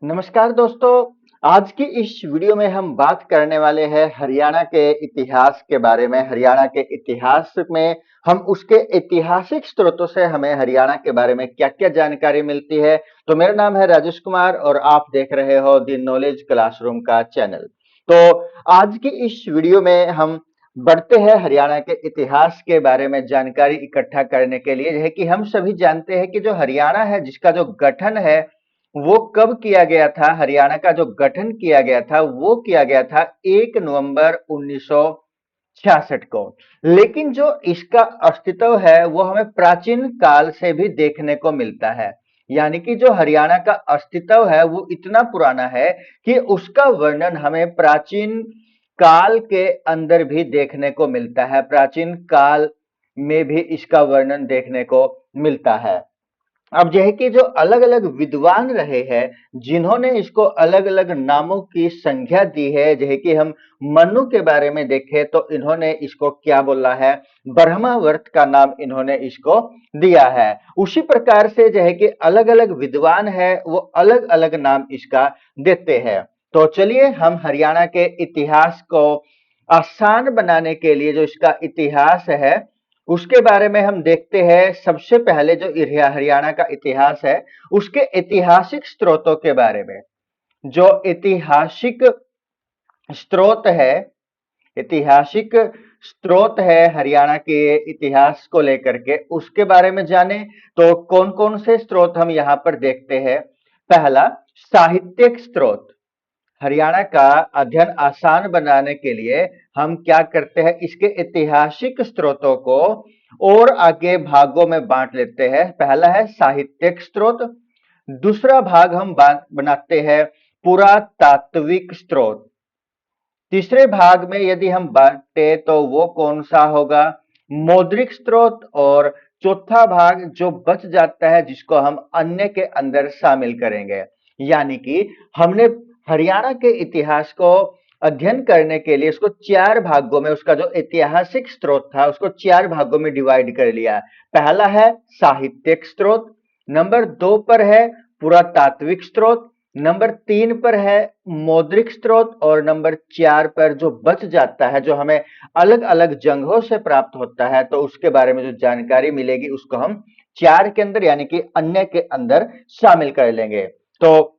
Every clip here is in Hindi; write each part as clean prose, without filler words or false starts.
नमस्कार दोस्तों। आज की इस वीडियो में हम बात करने वाले हैं हरियाणा के इतिहास के बारे में। हरियाणा के इतिहास में हम उसके ऐतिहासिक स्रोतों से हमें हरियाणा के बारे में क्या-क्या जानकारी मिलती है। तो मेरा नाम है राजेश कुमार और आप देख रहे हो द नॉलेज क्लासरूम का चैनल। तो आज की इस वीडियो में हम बढ़ते हैं हरियाणा के इतिहास के बारे में जानकारी इकट्ठा करने के लिए। है कि हम सभी जानते हैं कि जो हरियाणा है, जिसका जो गठन है वो कब किया गया था। हरियाणा का जो गठन किया गया था वो किया गया था 1 नवंबर 1966 को। लेकिन जो इसका अस्तित्व है वो हमें प्राचीन काल से भी देखने को मिलता है। यानी कि जो हरियाणा का अस्तित्व है वो इतना पुराना है कि उसका वर्णन हमें प्राचीन काल के अंदर भी देखने को मिलता है। प्राचीन काल में भी इसका वर्णन देखने को मिलता है। अब यह है कि जो अलग-अलग विद्वान रहे हैं, जिन्होंने इसको अलग-अलग नामों की संज्ञा दी है। जैसे कि हम मनु के बारे में देखें तो इन्होंने इसको क्या बोला है, ब्रह्मावर्त का नाम इन्होंने इसको दिया है। उसी प्रकार से जो है कि अलग-अलग विद्वान है वो अलग-अलग नाम इसका देते हैं। तो चलिए हम हरियाणा के इतिहास को आसान बनाने के लिए जो इसका इतिहास है उसके बारे में हम देखते हैं। सबसे पहले जो हरियाणा का इतिहास है उसके ऐतिहासिक स्रोतों के बारे में। जो ऐतिहासिक स्रोत है ऐतिहासिक स्रोत है हरियाणा के इतिहास को लेकर के, उसके बारे में जाने तो कौन कौन से स्रोत हम यहाँ पर देखते हैं। पहला, साहित्यिक स्रोत। हरियाणा का अध्ययन आसान बनाने के लिए हम क्या करते हैं, इसके ऐतिहासिक स्रोतों को और आगे भागों में बांट लेते हैं। पहला है साहित्यिक स्रोत, दूसरा भाग हम बनाते हैं पुरातात्विक स्रोत, तीसरे भाग में यदि हम बांटे तो वो कौन सा होगा, मौद्रिक स्रोत, और चौथा भाग जो बच जाता है जिसको हम अन्य के अंदर शामिल करेंगे। यानी कि हमने हरियाणा के इतिहास को अध्ययन करने के लिए उसको चार भागों में, उसका जो ऐतिहासिक स्रोत था उसको चार भागों में डिवाइड कर लिया। पहला है साहित्यिक स्रोत, नंबर 2 पर है पुरातात्विक स्रोत, नंबर 3 पर है मौद्रिक स्रोत, और नंबर 4 पर जो बच जाता है, जो हमें अलग अलग जगहों से प्राप्त होता है, तो उसके बारे में जो जानकारी मिलेगी उसको हम 4 के अंदर यानी कि अन्य के अंदर शामिल कर लेंगे। तो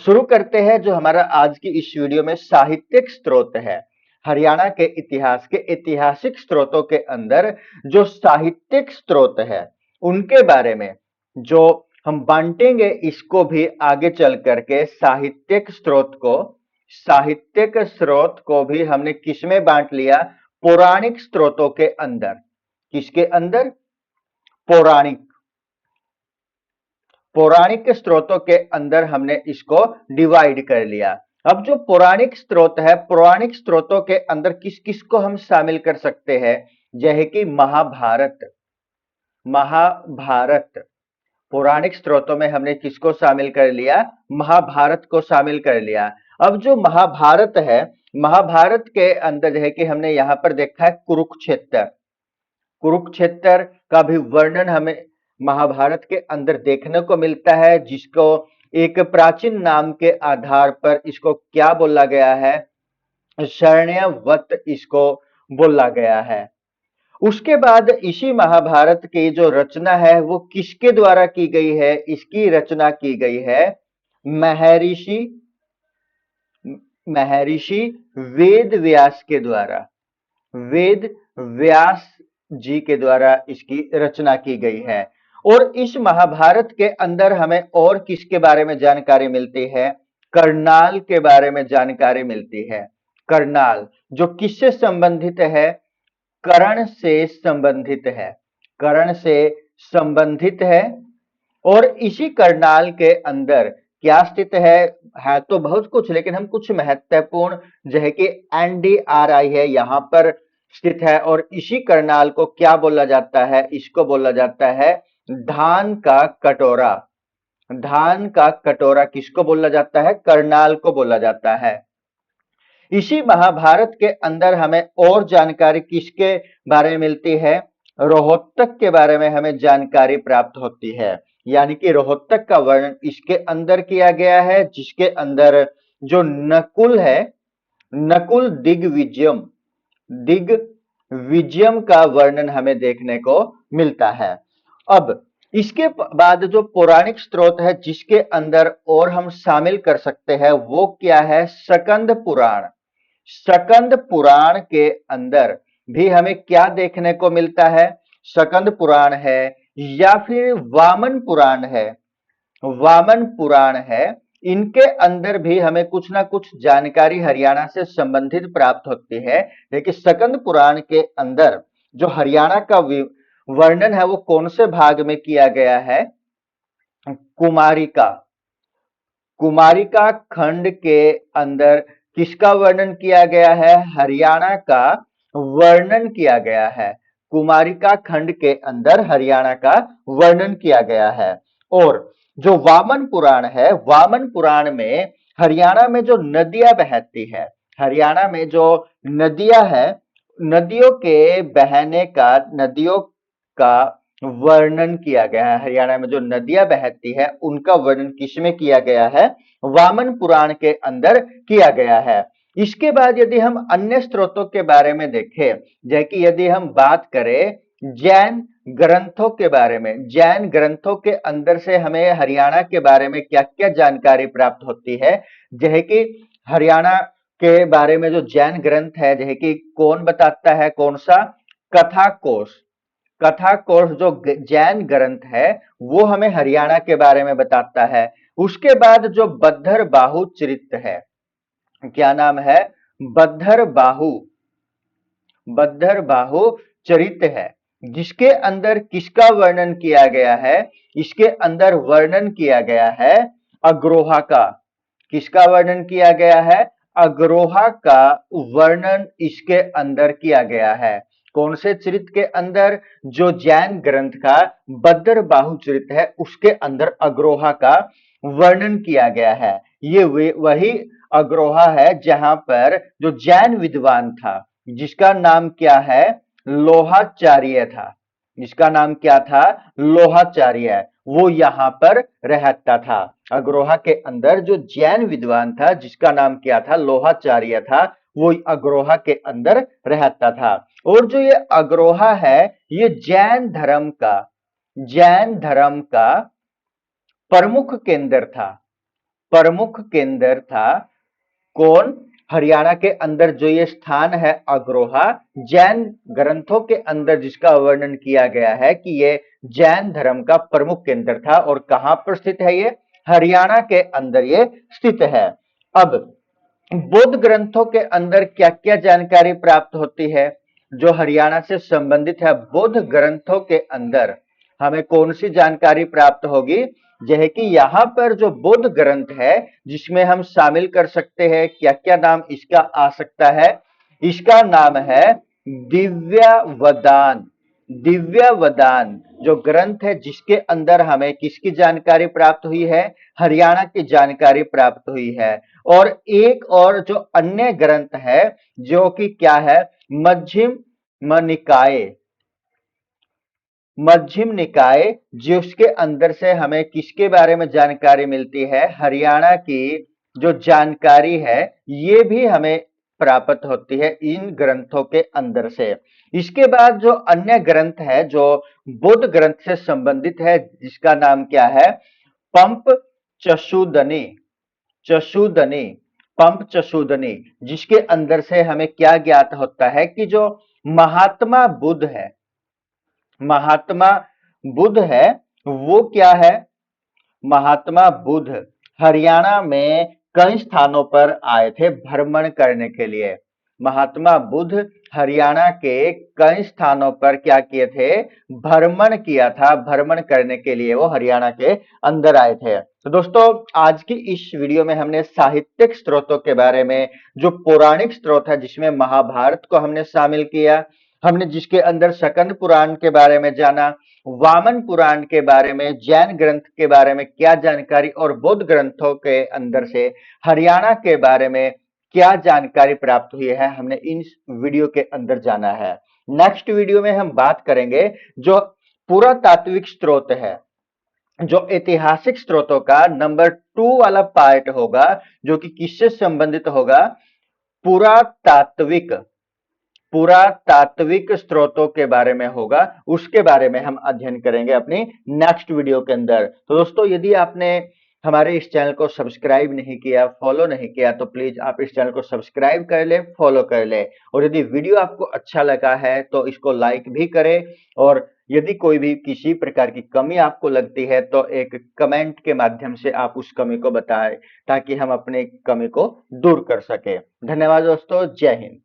शुरू करते हैं जो हमारा आज की इस वीडियो में साहित्यिक स्रोत है। हरियाणा के इतिहास के ऐतिहासिक स्रोतों के अंदर जो साहित्यिक स्रोत है उनके बारे में जो हम बांटेंगे, इसको भी आगे चल करके साहित्यिक स्रोत को भी हमने किसमें बांट लिया, पौराणिक स्रोतों के अंदर। किसके अंदर, पौराणिक पौराणिक स्रोतों के अंदर हमने इसको डिवाइड कर लिया। अब जो पौराणिक स्रोत है, पौराणिक स्रोतों के अंदर किस किस को हम शामिल कर सकते हैं, जैसे कि महाभारत। महाभारत पौराणिक स्रोतों में हमने किसको शामिल कर लिया, महाभारत को शामिल कर लिया। अब जो महाभारत है, महाभारत के अंदर जो है कि हमने यहां पर देखा है कुरुक्षेत्र। कुरुक्षेत्र का भी वर्णन हमें महाभारत के अंदर देखने को मिलता है, जिसको एक प्राचीन नाम के आधार पर इसको क्या बोला गया है, शरण्यवत इसको बोला गया है। उसके बाद इसी महाभारत की जो रचना है वो किसके द्वारा की गई है, इसकी रचना की गई है महर्षि महर्षि वेद व्यास के द्वारा। वेद व्यास जी के द्वारा इसकी रचना की गई है। और इस महाभारत के अंदर हमें और किसके बारे में जानकारी मिलती है, करनाल के बारे में जानकारी मिलती है। करनाल जो किससे संबंधित है, कर्ण से संबंधित है। कर्ण से संबंधित है। और इसी करनाल के अंदर क्या स्थित है तो बहुत कुछ, लेकिन हम कुछ महत्वपूर्ण जो है कि एनडीआरआई है यहाँ पर स्थित है। और इसी करनाल को क्या बोला जाता है, इसको बोला जाता है धान का कटोरा। धान का कटोरा किसको बोला जाता है, करनाल को बोला जाता है। इसी महाभारत के अंदर हमें और जानकारी किसके बारे में मिलती है, रोहतक के बारे में हमें जानकारी प्राप्त होती है। यानी कि रोहतक का वर्णन इसके अंदर किया गया है, जिसके अंदर जो नकुल है, नकुल दिग्विजयम का वर्णन हमें देखने को मिलता है। अब इसके बाद जो पौराणिक स्रोत है जिसके अंदर और हम शामिल कर सकते हैं वो क्या है, सकंद पुराण। सकंद पुराण के अंदर भी हमें क्या देखने को मिलता है, सकंद पुराण है या फिर वामन पुराण है, वामन पुराण है, इनके अंदर भी हमें कुछ ना कुछ जानकारी हरियाणा से संबंधित प्राप्त होती है। लेकिन सकंद पुराण के अंदर जो हरियाणा का वर्णन है वो कौन से भाग में किया गया है, कुमारिका, कुमारिका खंड के अंदर किसका वर्णन किया गया है, हरियाणा का वर्णन किया गया है। कुमारिका खंड के अंदर हरियाणा का वर्णन किया गया है। और जो वामन पुराण है, वामन पुराण में हरियाणा में जो नदियां बहती है, हरियाणा में जो नदियां है, नदियों के बहने का, नदियों का वर्णन किया गया है। हरियाणा में जो नदियां बहती है उनका वर्णन किसमें किया गया है, वामन पुराण के अंदर किया गया है। इसके बाद यदि हम अन्य स्रोतों के बारे में देखें, जैसे कि यदि हम बात करें जैन ग्रंथों के बारे में, जैन ग्रंथों के अंदर से हमें हरियाणा के बारे में क्या क्या जानकारी प्राप्त होती है, जैसे कि हरियाणा के बारे में जो जैन ग्रंथ है, जैसे कि कौन बताता है, कौन सा, कथा कोश, कथा कोश जो जैन ग्रंथ है वो हमें हरियाणा के बारे में बताता है। उसके बाद जो बद्धर बाहु चरित है, क्या नाम है, बद्धर बाहु, बद्धर बाहु चरित है, जिसके अंदर किसका वर्णन किया गया है, इसके अंदर वर्णन किया गया है अग्रोहा का। किसका वर्णन किया गया है, अग्रोहा का वर्णन इसके अंदर किया गया है। कौन से चरित के अंदर, जो जैन ग्रंथ का बद्र बाहु चरित है उसके अंदर अग्रोहा का वर्णन किया गया है। ये वही अग्रोहा है जहां पर जो जैन विद्वान था जिसका नाम क्या है, लोहाचार्य था, जिसका नाम क्या था, लोहाचार्य, वो यहां पर रहता था। अग्रोहा के अंदर जो जैन विद्वान था जिसका नाम क्या था, लोहाचार्य था, वो अग्रोहा के अंदर रहता था। और जो ये अग्रोहा है ये जैन धर्म का प्रमुख केंद्र था, प्रमुख केंद्र था। कौन, हरियाणा के अंदर जो ये स्थान है अग्रोहा, जैन ग्रंथों के अंदर जिसका वर्णन किया गया है कि ये जैन धर्म का प्रमुख केंद्र था। और कहां पर स्थित है ये, हरियाणा के अंदर ये स्थित है। अब बौद्ध ग्रंथों के अंदर क्या क्या जानकारी प्राप्त होती है जो हरियाणा से संबंधित है, बौद्ध ग्रंथों के अंदर हमें कौन सी जानकारी प्राप्त होगी, जैसे कि यहाँ पर जो बौद्ध ग्रंथ है जिसमें हम शामिल कर सकते हैं, क्या क्या नाम इसका आ सकता है, इसका नाम है दिव्यावदान। दिव्यावदान जो ग्रंथ है जिसके अंदर हमें किसकी जानकारी प्राप्त हुई है, हरियाणा की जानकारी प्राप्त हुई है। और एक और जो अन्य ग्रंथ है जो कि क्या है, मध्यम निकाय, मध्यम निकाय, जिसके अंदर से हमें किसके बारे में जानकारी मिलती है, हरियाणा की जो जानकारी है ये भी हमें प्राप्त होती है इन ग्रंथों के अंदर से। इसके बाद जो अन्य ग्रंथ है जो बौद्ध ग्रंथ से संबंधित है जिसका नाम क्या है, पंप चशुदनी, चशुदनी, पंप चशुदनी, जिसके अंदर से हमें क्या ज्ञात होता है कि जो महात्मा बुद्ध है, महात्मा बुद्ध है, वो क्या है, महात्मा बुद्ध हरियाणा में कई स्थानों पर आए थे भ्रमण करने के लिए। महात्मा बुद्ध हरियाणा के कई स्थानों पर क्या किए थे, भ्रमण किया था, भ्रमण करने के लिए वो हरियाणा के अंदर आए थे। तो दोस्तों आज की इस वीडियो में हमने साहित्यिक स्रोतों के बारे में, जो पौराणिक स्रोत है जिसमें महाभारत को हमने शामिल किया, हमने जिसके अंदर सकंद पुराण के बारे में जाना, वामन पुराण के बारे में, जैन ग्रंथ के बारे में क्या जानकारी, और बौद्ध ग्रंथों के अंदर से हरियाणा के बारे में क्या जानकारी प्राप्त हुई है, हमने इन वीडियो के अंदर जाना है। नेक्स्ट वीडियो में हम बात करेंगे जो पुरातात्विक स्रोत है, जो ऐतिहासिक स्रोतों का नंबर 2 वाला पार्ट होगा, जो कि किससे संबंधित होगा? पुरातात्विक पुरातात्विक स्रोतों के बारे में होगा। उसके बारे में हम अध्ययन करेंगे अपनी नेक्स्ट वीडियो के अंदर। तो दोस्तों, यदि आपने हमारे इस चैनल को सब्सक्राइब नहीं किया, फॉलो नहीं किया, तो प्लीज आप इस चैनल को सब्सक्राइब कर ले, फॉलो कर ले। और यदि वीडियो आपको अच्छा लगा है तो इसको लाइक भी करें। और यदि कोई भी किसी प्रकार की कमी आपको लगती है तो एक कमेंट के माध्यम से आप उस कमी को बताएं, ताकि हम अपने कमी को दूर कर सके। धन्यवाद दोस्तों, जय हिंद।